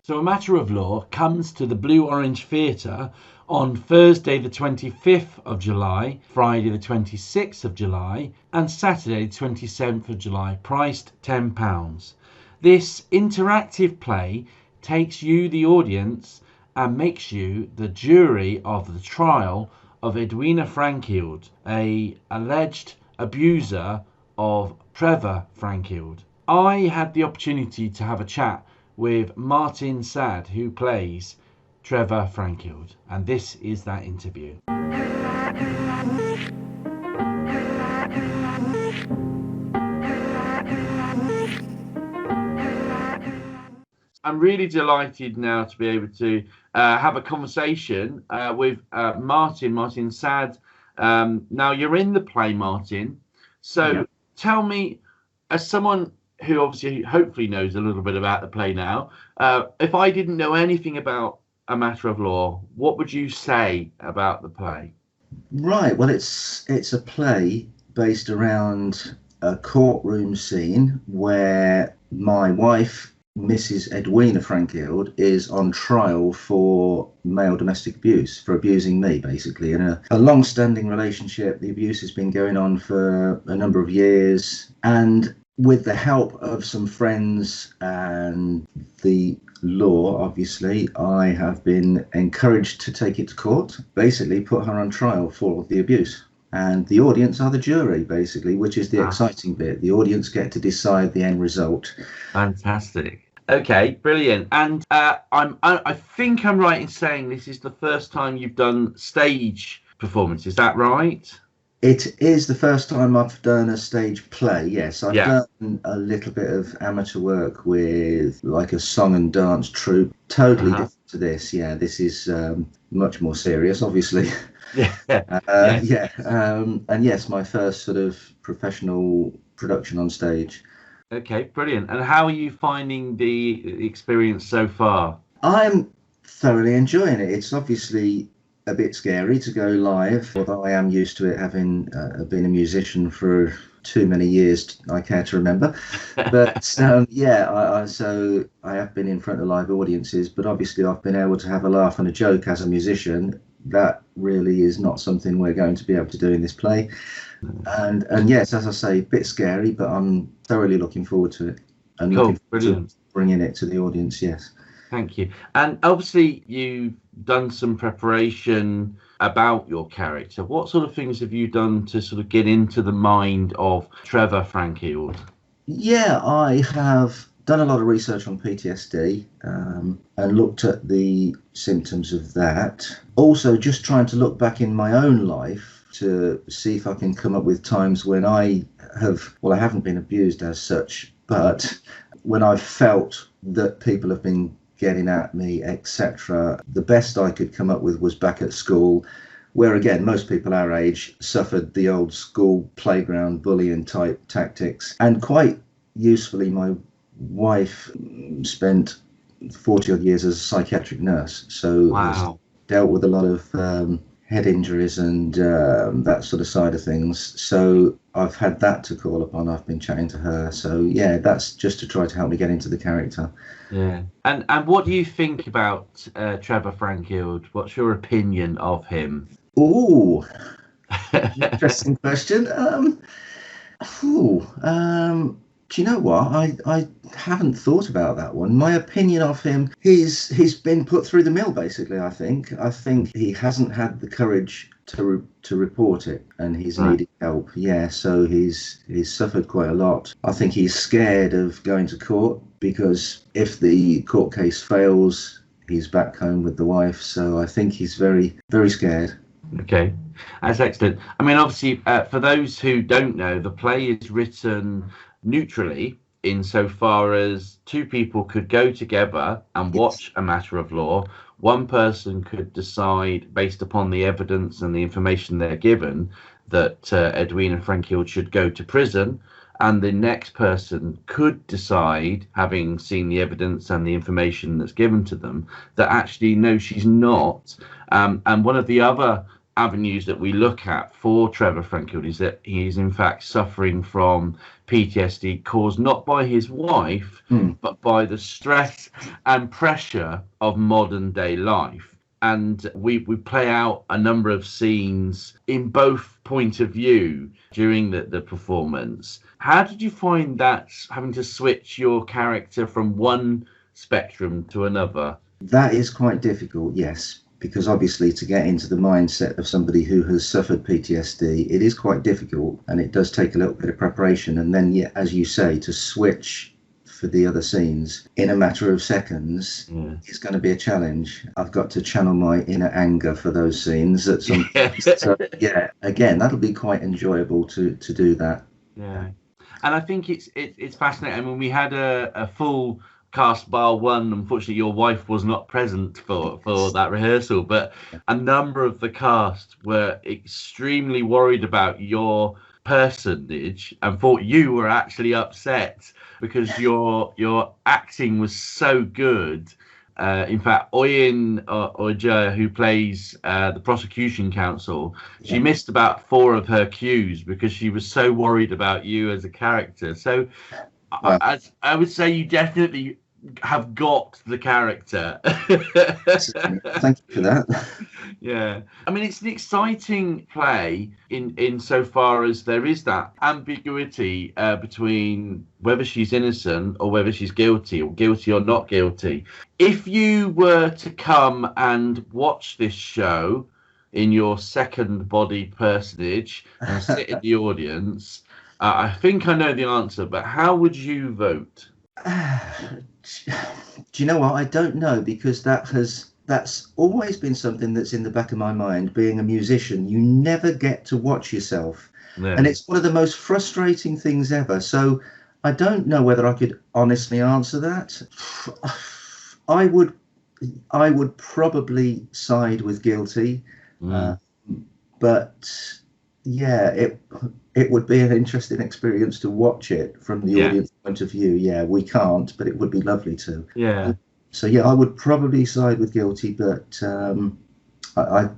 So A Matter of Law comes to the Blue Orange Theatre on Thursday the 25th of July, Friday the 26th of July, and Saturday the 27th of July, priced £10. This interactive play takes you, the audience, and makes you the jury of the trial of Edwina Frankield, a alleged abuser of Trevor Frankield. I had the opportunity to have a chat with Martin Sad, who plays Trevor Frankield, and this is that interview. I'm really delighted now to be able to have a conversation with Martin Sad. Now, you're in the play, Martin. So tell me, as someone who obviously hopefully knows a little bit about the play now, if I didn't know anything about A Matter of Law, what would you say about the play? Right. Well, it's a play based around a courtroom scene where my wife, Mrs. Edwina Frankield, is on trial for male domestic abuse, for abusing me, basically, in a long-standing relationship. The abuse has been going on for a number of years, and with the help of some friends and the law, obviously, I have been encouraged to take it to court, basically put her on trial for the abuse. And the audience are the jury, basically, which is the exciting bit. The audience get to decide the end result. Fantastic. Okay, brilliant. And I think I'm right in saying this is the first time you've done stage performance. Is that right? It is the first time I've done a stage play, yes. I've done a little bit of amateur work with like a song and dance troupe. Totally different to this. Yeah, this is much more serious, obviously. And yes, my first sort of professional production on stage. Okay, brilliant. And how are you finding the experience so far? I'm thoroughly enjoying it. It's obviously a bit scary to go live, although I am used to it, having been a musician for too many years I care to remember. But so I have been in front of live audiences, but obviously I've been able to have a laugh and a joke as a musician. That really is not something we're going to be able to do in this play. And yes, as I say, a bit scary, but I'm thoroughly looking forward to it and looking forward to bringing it to the audience. Yes. Thank you. And obviously you've done some preparation about your character. What sort of things have you done to sort of get into the mind of Trevor Frankield? Yeah, I have done a lot of research on PTSD and looked at the symptoms of that. Also, just trying to look back in my own life to see if I can come up with times when I haven't been abused as such, but when I've felt that people have been getting at me, etc. The best I could come up with was back at school, where again, most people our age suffered the old school playground bullying type tactics. And quite usefully, my wife spent 40 odd years as a psychiatric nurse. So has dealt with a lot of head injuries and that sort of side of things. So I've had that to call upon. I've been chatting to her. So yeah, that's just to try to help me get into the character. Yeah. And what do you think about Trevor Frankield? What's your opinion of him? Ooh, interesting question. Do you know what? I haven't thought about that one. My opinion of him, he's been put through the mill, basically. I think he hasn't had the courage to report it, and he's needed help. Yeah, so he's suffered quite a lot. I think he's scared of going to court because if the court case fails, he's back home with the wife. So I think he's very, very scared. Okay, that's excellent. I mean, obviously, for those who don't know, the play is written neutrally insofar as two people could go together and watch A Matter of Law. One person could decide, based upon the evidence and the information they're given, that Edwina Frankield should go to prison, and the next person could decide, having seen the evidence and the information that's given to them, that actually no, she's not. And one of the other avenues that we look at for Trevor Frankel is that he is in fact suffering from PTSD caused not by his wife, but by the stress and pressure of modern day life. And we play out a number of scenes in both point of view during the performance. How did you find that, having to switch your character from one spectrum to another? That is quite difficult, yes, because obviously to get into the mindset of somebody who has suffered PTSD, it is quite difficult, and it does take a little bit of preparation. And then, yeah, as you say, to switch for the other scenes in a matter of seconds is going to be a challenge. I've got to channel my inner anger for those scenes at some so, yeah, again, that'll be quite enjoyable to do that. Yeah, and I think it's fascinating. I mean, we had a full cast bar one. Unfortunately, your wife was not present for that rehearsal, but a number of the cast were extremely worried about your personage and thought you were actually upset because your acting was so good. In fact, Oyin Oja, who plays the prosecution counsel, she missed about 4 of her cues because she was so worried about you as a character. So I would say you definitely have got the character. Thank you for that. Yeah, I mean, it's an exciting play in so far as there is that ambiguity between whether she's innocent or whether she's guilty or not guilty. If you were to come and watch this show in your second body personage and sit in the audience, I think I know the answer, but how would you vote? Do you know what? I don't know, because that's always been something that's in the back of my mind. Being a musician, you never get to watch yourself, and it's one of the most frustrating things ever. So I don't know whether I could honestly answer that. I would probably side with guilty, but yeah, it would be an interesting experience to watch it from the audience point of view. Yeah, we can't, but it would be lovely to. Yeah. So yeah, I would probably side with guilty, but I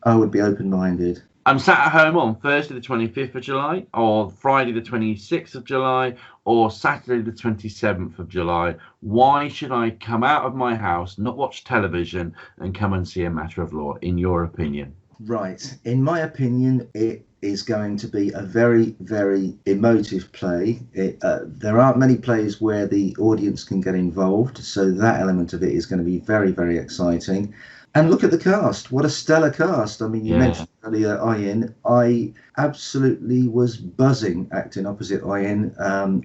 would be open-minded. I'm sat at home on Thursday the 25th of July, or Friday the 26th of July, or Saturday the 27th of July. Why should I come out of my house, not watch television, and come and see A Matter of Law, in your opinion? Right. In my opinion, it is going to be a very, very emotive play. There aren't many plays where the audience can get involved, so that element of it is going to be very, very exciting. And look at the cast. What a stellar cast. I mean, you mentioned earlier Oyin. I absolutely was buzzing acting opposite Oyin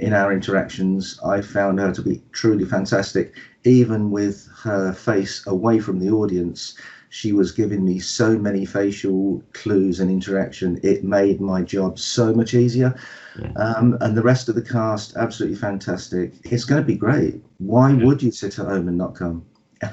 in our interactions. I found her to be truly fantastic. Even with her face away from the audience, she was giving me so many facial clues and interaction. It made my job so much easier. And the rest of the cast, absolutely fantastic. It's going to be great. Why would you sit at home and not come?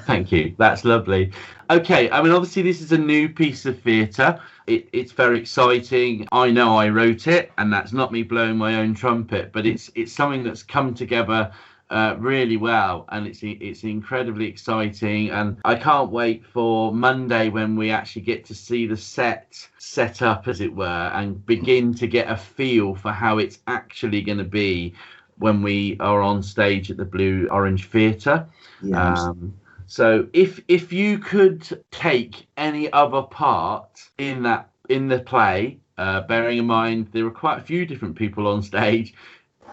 Thank you. That's lovely. Okay, I mean, obviously, this is a new piece of theatre. It's very exciting. I know I wrote it, and that's not me blowing my own trumpet, but it's something that's come together really well, and it's incredibly exciting. And I can't wait for Monday when we actually get to see the set up, as it were, and begin to get a feel for how it's actually going to be when we are on stage at the Blue Orange Theatre. Yes. So if you could take any other part in the play, bearing in mind there are quite a few different people on stage,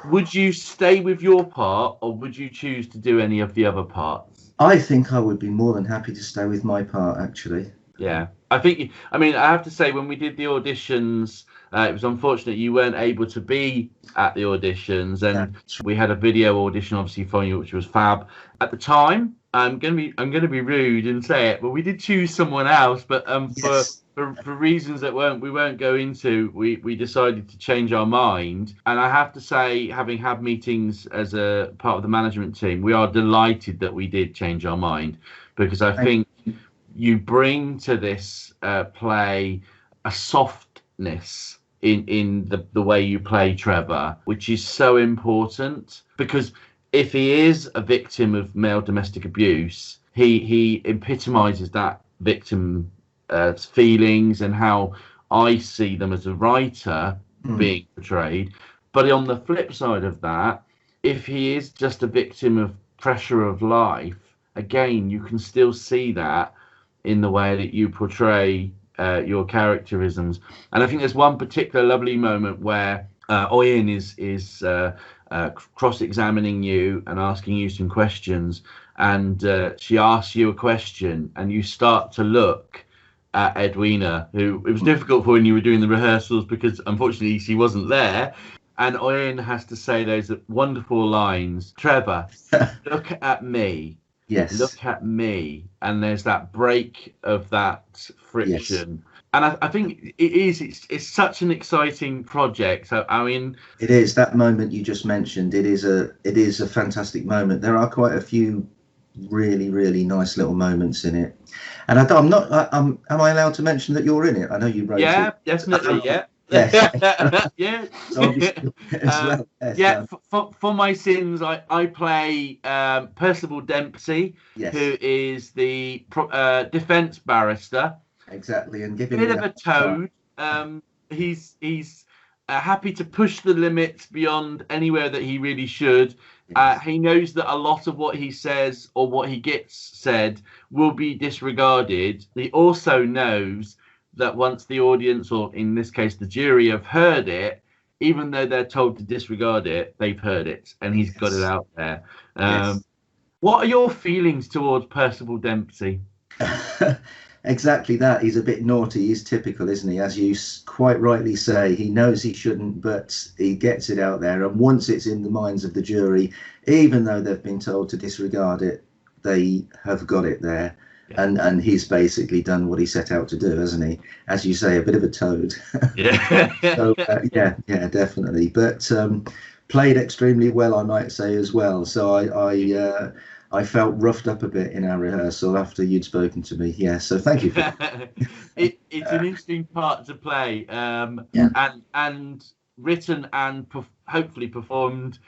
would you stay with your part, or would you choose to do any of the other parts? I think I would be more than happy to stay with my part, actually. Yeah, I have to say, when we did the auditions, it was unfortunate you weren't able to be at the auditions, and we had a video audition, obviously, for you, which was fab. At the time, I'm gonna be rude and say it, but we did choose someone else, but for reasons that we won't go into, we decided to change our mind. And I have to say, having had meetings as a part of the management team, we are delighted that we did change our mind, because I think you bring to this play a softness in the way you play Trevor, which is so important, because if he is a victim of male domestic abuse, he epitomizes that victim feelings and how I see them as a writer Mm. being portrayed. But on the flip side of that, if he is just a victim of pressure of life, again, you can still see that in the way that you portray your characterisms. And I think there's one particular lovely moment where Oyen is cross-examining you and asking you some questions, and she asks you a question, and you start to look at Edwina, who it was difficult for when you were doing the rehearsals because unfortunately she wasn't there. And Oyen has to say those wonderful lines, Trevor, look at me, Yes. look at me. And there's that break of that Yes. friction. And I think it's such an exciting project. So, I mean, It is that moment you just mentioned. It is a fantastic moment. There are quite a few really really nice little moments in it, and I'm not. Am I allowed to mention that you're in it? I know you wrote yeah, it. definitely, yeah. Yes. Yeah. So obviously as well. Yes. Yeah, for my sins, I play Percival Dempsey, Yes. who is the defense barrister. Exactly. And giving Bit me of a a hard time. toad. He's happy to push the limits beyond anywhere that he really should. Yes. He knows that a lot of what he says or what he gets said will be disregarded. He also knows that once the audience, or in this case the jury, have heard it, even though they're told to disregard it, they've heard it, and he's got it Yes. out there. Yes. What are your feelings towards Percival Dempsey? Exactly that. He's a bit naughty. He's typical, isn't he? As you quite rightly say, he knows he shouldn't, but he gets it out there. And once it's in the minds of the jury, even though they've been told to disregard it, they have got it there. Yeah. And he's basically done what he set out to do, hasn't he? As you say, a bit of a toad. Yeah. So yeah, definitely. But played extremely well, I might say as well. So I felt roughed up a bit in our rehearsal after you'd spoken to me. Yeah, so thank you for that. It's an interesting part to play, Yeah. and written and hopefully performed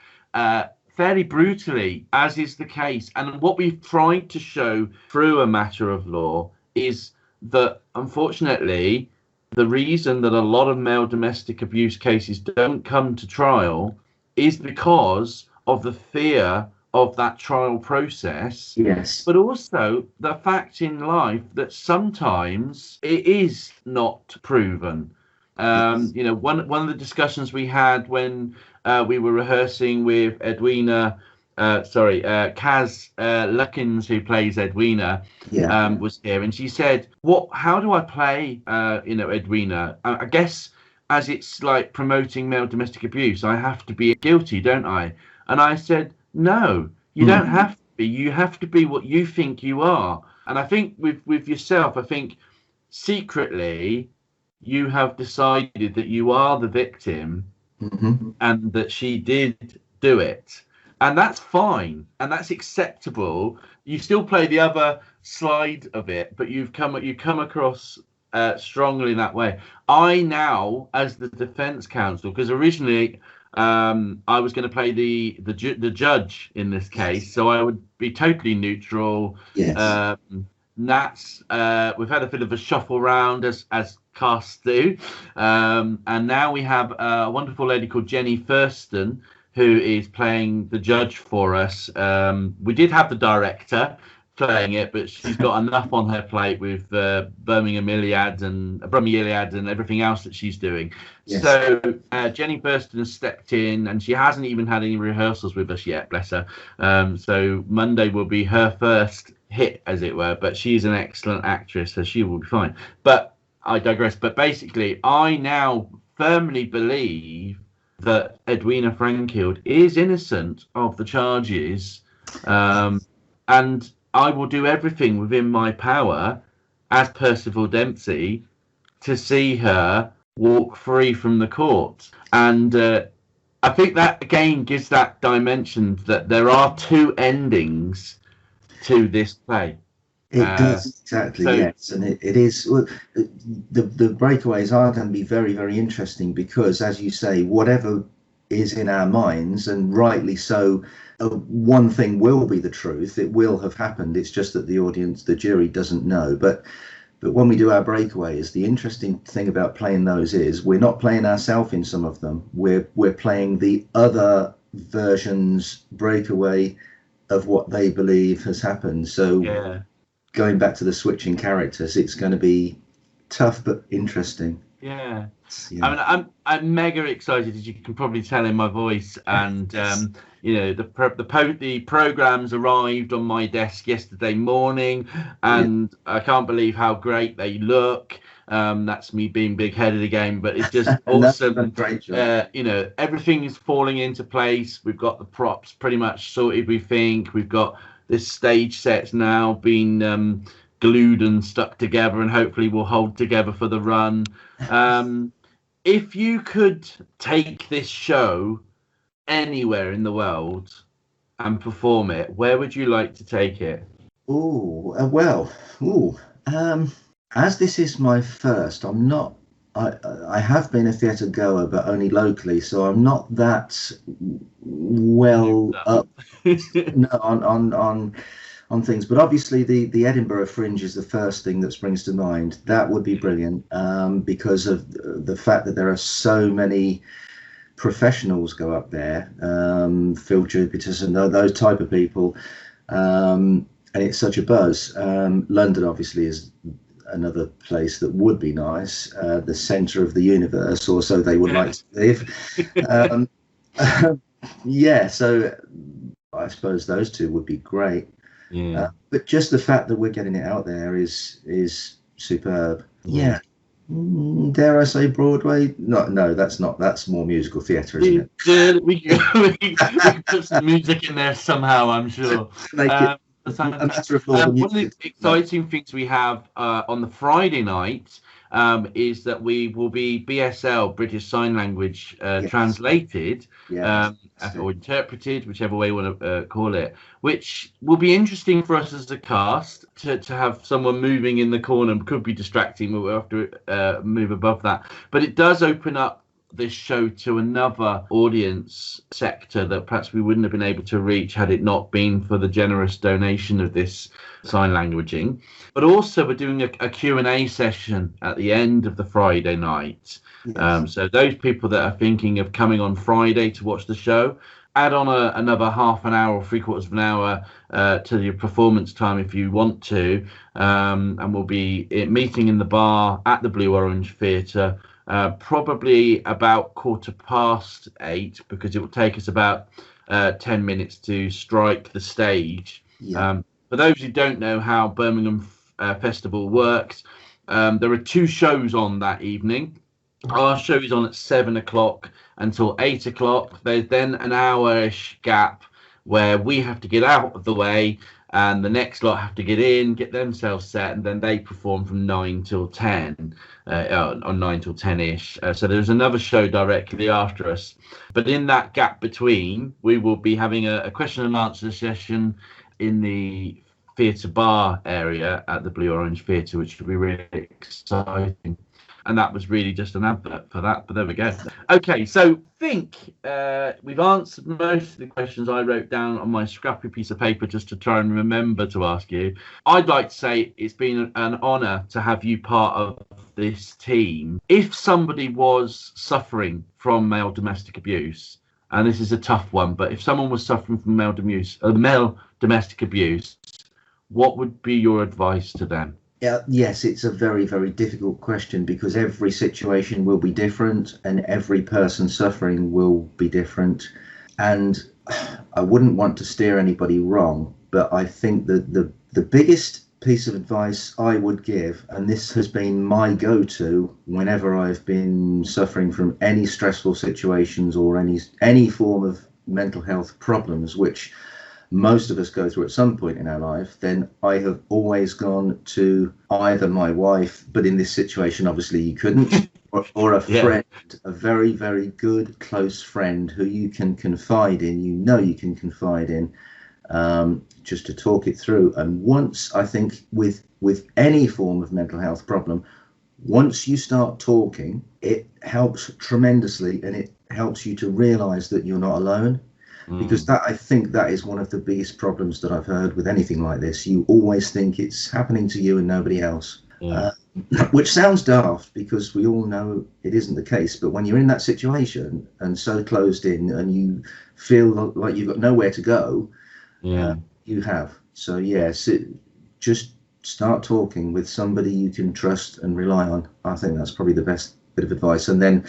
fairly brutally, as is the case. And what we've tried to show through A Matter of Law is that, unfortunately, the reason that a lot of male domestic abuse cases don't come to trial is because of the fear of that trial process, Yes. but also the fact in life that sometimes it is not proven. Yes. One of the discussions we had when we were rehearsing with Edwina, Kaz Luckins, who plays Edwina, Yeah. was here, and she said, "What? How do I play, Edwina? I guess as it's like promoting male domestic abuse, I have to be guilty, don't I?" And I said, "No, you don't Mm. have to be. You have to be what you think you are." And I think with yourself, I think secretly you have decided that you are the victim Hmm. and that she did do it. And that's fine and that's acceptable. You still play the other side of it, but you come across strongly in that way. I now, as the defense counsel, because originally I was going to play the judge in this case, so I would be totally neutral. Yes. Nats, we've had a bit of a shuffle round as casts do, and now we have a wonderful lady called Jenny Thurston who is playing the judge for us. We did have the director playing it, but she's got enough on her plate with Birmingham Iliad and everything else that she's doing. Yes. So Jenny Thurston has stepped in, and she hasn't even had any rehearsals with us yet, bless her. So Monday will be her first hit, as it were, but she's an excellent actress, so she will be fine. But I digress. But basically, I now firmly believe that Edwina Frankield is innocent of the charges, and I will do everything within my power as Percival Dempsey to see her walk free from the court. And I think that again gives that dimension that there are two endings to this play. It does, exactly, So yes. And it is, well, the breakaways are going to be very, very interesting because, as you say, whatever is in our minds, and rightly so, one thing will be the truth. It will have happened. It's just that the audience, the jury doesn't know. But But when we do our breakaways, the interesting thing about playing those is we're not playing ourselves in some of them. We're playing the other version's breakaway of what they believe has happened. So going back to the switching characters, it's going to be tough but interesting. Yeah. I mean, I'm mega excited, as you can probably tell in my voice. And the programs arrived on my desk yesterday morning, and I can't believe how great they look. That's me being big-headed again, but it's just awesome. Great job. Everything is falling into place. We've got the props pretty much sorted. We think we've got this stage sets now being glued and stuck together, and hopefully will hold together for the run. If you could take this show anywhere in the world and perform it, where would you like to take it? As this is my first, I have been a theatre goer, but only locally, so I'm not that well up on things. But obviously the Edinburgh Fringe is the first thing that springs to mind. That would be brilliant, because of the fact that there are so many professionals go up there, Phil Jupiters and those type of people, and it's such a buzz. London obviously is another place that would be nice, the centre of the universe, or so they would like to live. So I suppose those two would be great. But just the fact that we're getting it out there is superb. Dare I say Broadway? No, that's not. That's more musical theatre, isn't it? We put some music in there somehow, I'm sure. One of the exciting things we have on the Friday night is that we will be BSL, British Sign Language, translated or interpreted, whichever way you want to call it, which will be interesting for us as a cast to have someone moving in the corner. Could be distracting, but we'll have to move above that. But it does open up this show to another audience sector that perhaps we wouldn't have been able to reach had it not been for the generous donation of this sign languaging. But also we're doing a Q&A session at the end of the Friday night. So those people that are thinking of coming on Friday to watch the show, add on another half an hour or 3/4 of an hour to your performance time if you want to, and we'll be meeting in the bar at the Blue Orange Theatre probably about 8:15, because it will take us about 10 minutes to strike the stage. For those who don't know how Birmingham Festival works, there are two shows on that evening. Our show is on at 7 o'clock until 8 o'clock. There's then an hour-ish gap where we have to get out of the way and the next lot have to get in, get themselves set, and then they perform from 9 till 10, or 9 till 10-ish. So there's another show directly after us. But in that gap between, we will be having a question and answer session in the theatre bar area at the Blue Orange Theatre, which will be really exciting. And that was really just an advert for that, but there we go. Okay, so I think we've answered most of the questions I wrote down on my scrappy piece of paper just to try and remember to ask you. I'd like to say it's been an honour to have you part of this team. If somebody was suffering from male domestic abuse, and this is a tough one, but if someone was suffering from male domestic abuse, what would be your advice to them? Yes, it's a very, very difficult question because every situation will be different and every person suffering will be different. And I wouldn't want to steer anybody wrong, but I think that the biggest piece of advice I would give, and this has been my go-to whenever I've been suffering from any stressful situations or any form of mental health problems, which most of us go through at some point in our life, then I have always gone to either my wife, but in this situation, obviously you couldn't, or a friend, a very, very good, close friend who you can confide in, you can confide in, just to talk it through. And once, I think, with any form of mental health problem, once you start talking, it helps tremendously, and it helps you to realize that you're not alone. Because I think that is one of the biggest problems that I've heard with anything like this. You always think it's happening to you and nobody else. Yeah. Which sounds daft because we all know it isn't the case. But when you're in that situation and so closed in and you feel like you've got nowhere to go, Yeah. you have. So, yes, just start talking with somebody you can trust and rely on. I think that's probably the best bit of advice. And then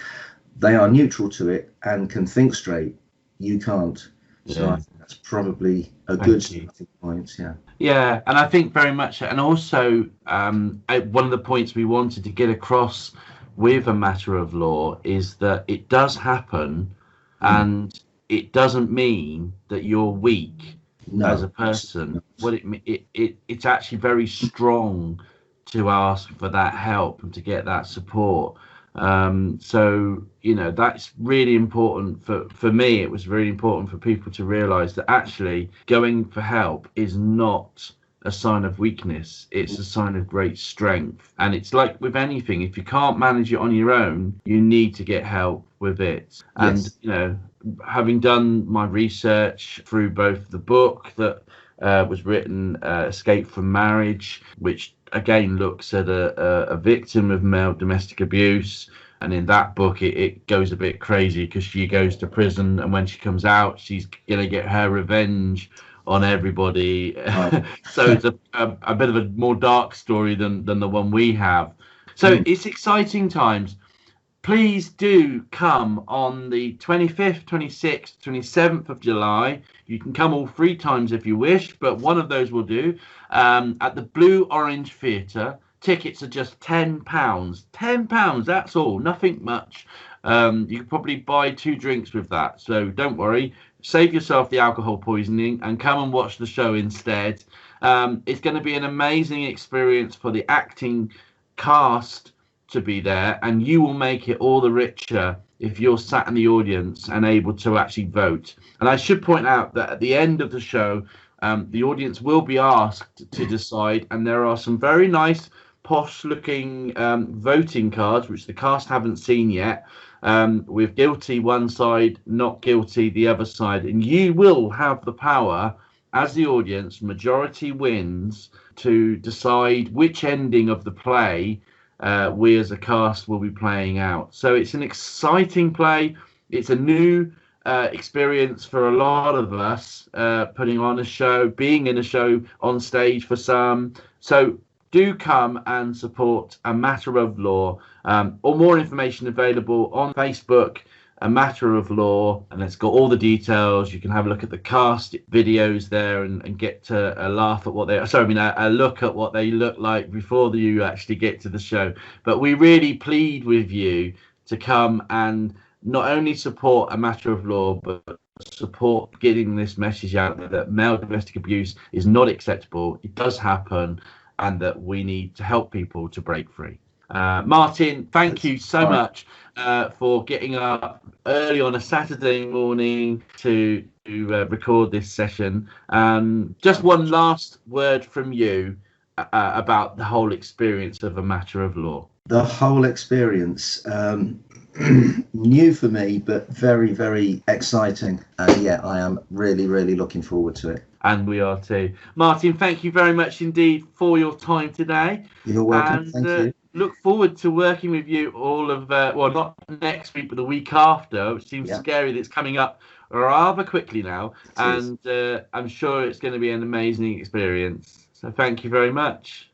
they are neutral to it and can think straight. You can't. So I Yeah. think that's probably a good Thank you. starting point. Yeah. Yeah, and I think very much, and also one of the points we wanted to get across with a matter of law is that it does happen, Mm. and it doesn't mean that you're weak as a No, absolutely person. not. It's actually very strong to ask for that help and to get that support. So that's really important for me. It was really important for people to realize that actually going for help is not a sign of weakness. It's a sign of great strength. And it's like with anything, if you can't manage it on your own, you need to get help with it. And Yes. having done my research through both the book that was written, Escape from Marriage, which again looks at a victim of male domestic abuse. And in that book, it goes a bit crazy because she goes to prison, and when she comes out, she's going to get her revenge on everybody. Right. So it's a bit of a more dark story than the one we have. So Mm. it's exciting times. Please do come on the 25th, 26th, 27th of July. You can come all 3 times if you wish, but one of those will do. At the Blue Orange Theatre. Tickets are just £10. £10, that's all, nothing much. You could probably buy 2 drinks with that. So don't worry. Save yourself the alcohol poisoning and come and watch the show instead. It's going to be an amazing experience for the acting cast to be there, and you will make it all the richer if you're sat in the audience and able to actually vote. And I should point out that at the end of the show, the audience will be asked to decide, and there are some very nice, posh-looking voting cards which the cast haven't seen yet. With guilty one side, not guilty the other side, and you will have the power as the audience, majority wins, to decide which ending of the play we as a cast will be playing out. So it's an exciting play. It's a new experience for a lot of us, putting on a show, being in a show on stage for some. So do come and support A Matter of Law. Or more information available on Facebook, A Matter of Law, and it's got all the details. You can have a look at the cast videos there and get to laugh at what they sorry, I mean a look at what they look like before you actually get to the show. But we really plead with you to come and not only support A Matter of Law, but support getting this message out there that male domestic abuse is not acceptable. It does happen, and that we need to help people to break free. Martin, thank That's you so fine. much for getting up early on a Saturday morning to record this session. Just one last word from you about the whole experience of A Matter of Law. The whole experience, new for me, but very, very exciting. And yeah, I am really, really looking forward to it. And we are too. Martin, thank you very much indeed for your time today. You're welcome. And Thank you. look forward to working with you all of, well, not next week, but the week after, which seems Yeah, scary that it's coming up rather quickly now. it is. And I'm sure it's going to be an amazing experience. So thank you very much.